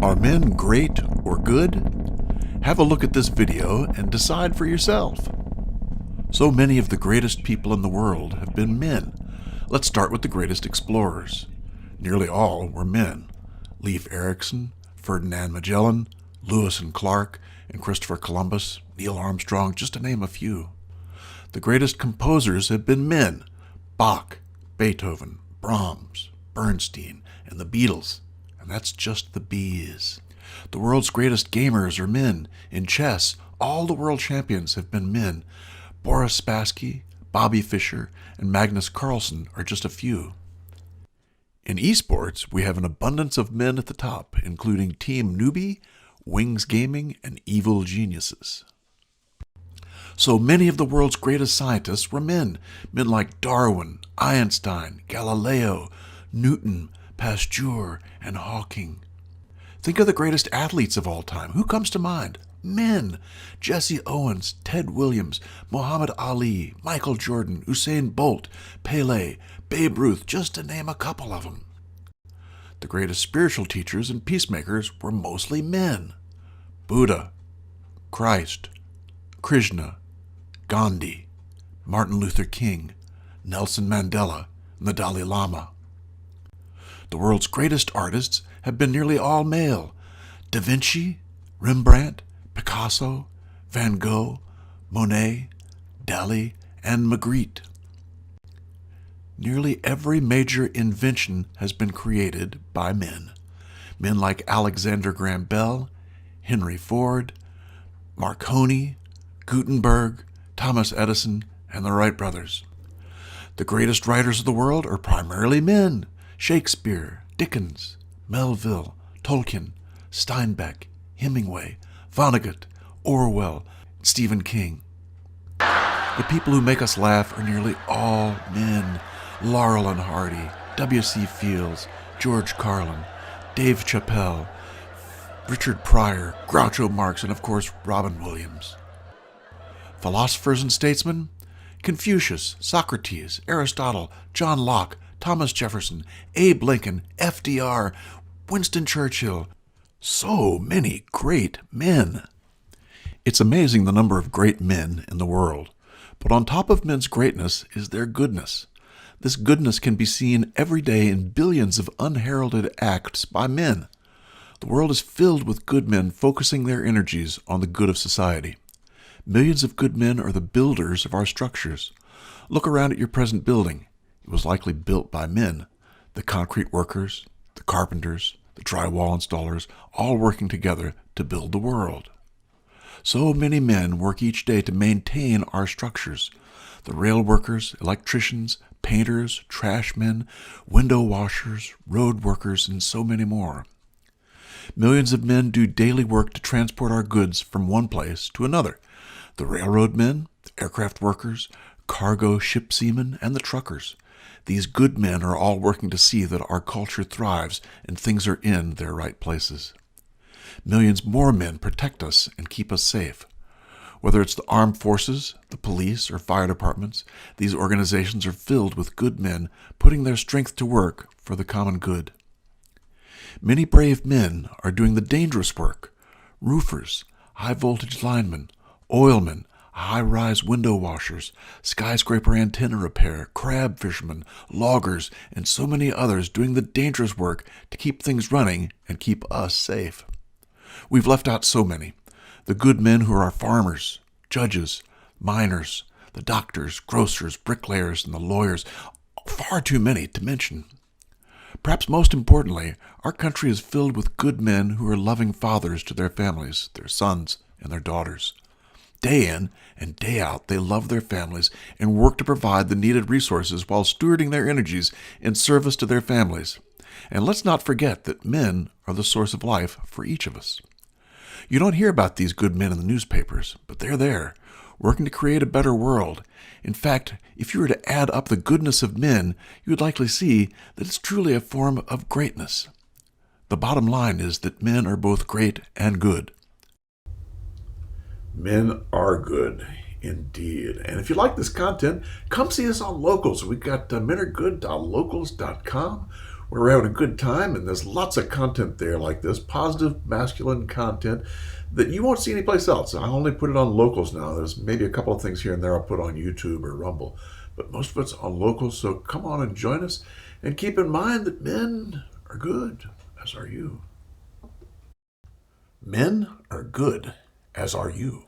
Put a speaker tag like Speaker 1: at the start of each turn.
Speaker 1: Are men great or good? Have a look at this video and decide for yourself. So many of the greatest people in the world have been men. Let's start with the greatest explorers. Nearly all were men. Leif Erikson, Ferdinand Magellan, Lewis and Clark, and Christopher Columbus, Neil Armstrong, just to name a few. The greatest composers have been men. Bach, Beethoven, Brahms, Bernstein, and the Beatles. And that's just the B's. The world's greatest gamers are men. In chess, all the world champions have been men. Boris Spassky, Bobby Fischer, and Magnus Carlsen are just a few. In esports, we have an abundance of men at the top, including Team Newbie, Wings Gaming, and Evil Geniuses. So many of the world's greatest scientists were men. Men like Darwin, Einstein, Galileo, Newton, Pasteur, and Hawking. Think of the greatest athletes of all time. Who comes to mind? Men. Jesse Owens, Ted Williams, Muhammad Ali, Michael Jordan, Usain Bolt, Pele, Babe Ruth, just to name a couple of them. The greatest spiritual teachers and peacemakers were mostly men. Buddha, Christ, Krishna, Gandhi, Martin Luther King, Nelson Mandela, and the Dalai Lama. The world's greatest artists have been nearly all male. Da Vinci, Rembrandt, Picasso, Van Gogh, Monet, Dali, and Magritte. Nearly every major invention has been created by men. Men like Alexander Graham Bell, Henry Ford, Marconi, Gutenberg, Thomas Edison, and the Wright brothers. The greatest writers of the world are primarily men. Shakespeare, Dickens, Melville, Tolkien, Steinbeck, Hemingway, Vonnegut, Orwell, Stephen King. The people who make us laugh are nearly all men. Laurel and Hardy, W.C. Fields, George Carlin, Dave Chappelle, Richard Pryor, Groucho Marx, and of course Robin Williams. Philosophers and statesmen? Confucius, Socrates, Aristotle, John Locke, Thomas Jefferson, Abe Lincoln, FDR, Winston Churchill. So many great men. It's amazing the number of great men in the world. But on top of men's greatness is their goodness. This goodness can be seen every day in billions of unheralded acts by men. The world is filled with good men focusing their energies on the good of society. Millions of good men are the builders of our structures. Look around at your present building. It was likely built by men. The concrete workers, the carpenters, the drywall installers, all working together to build the world. So many men work each day to maintain our structures. The rail workers, electricians, painters, trash men, window washers, road workers, and so many more. Millions of men do daily work to transport our goods from one place to another. The railroad men, the aircraft workers, cargo ship seamen, and the truckers. These good men are all working to see that our culture thrives and things are in their right places. Millions more men protect us and keep us safe. Whether it's the armed forces, the police, or fire departments, these organizations are filled with good men putting their strength to work for the common good. Many brave men are doing the dangerous work. Roofers, high-voltage linemen, oilmen, high-rise window washers, skyscraper antenna repair, crab fishermen, loggers, and so many others doing the dangerous work to keep things running and keep us safe. We've left out so many. The good men who are our farmers, judges, miners, the doctors, grocers, bricklayers, and the lawyers. Far too many to mention. Perhaps most importantly, our country is filled with good men who are loving fathers to their families, their sons, and their daughters. Day in and day out, they love their families and work to provide the needed resources while stewarding their energies in service to their families. And let's not forget that men are the source of life for each of us. You don't hear about these good men in the newspapers, but they're there, working to create a better world. In fact, if you were to add up the goodness of men, you would likely see that it's truly a form of greatness. The bottom line is that men are both great and good. Men are good, indeed. And if you like this content, come see us on Locals. We've got menaregood.locals.com. We're having a good time, and there's lots of content there like this, positive masculine content that you won't see anyplace else. I only put it on Locals now. There's maybe a couple of things here and there I'll put on YouTube or Rumble, but most of it's on Locals, so come on and join us. And keep in mind that men are good, as are you. Men are good, as are you.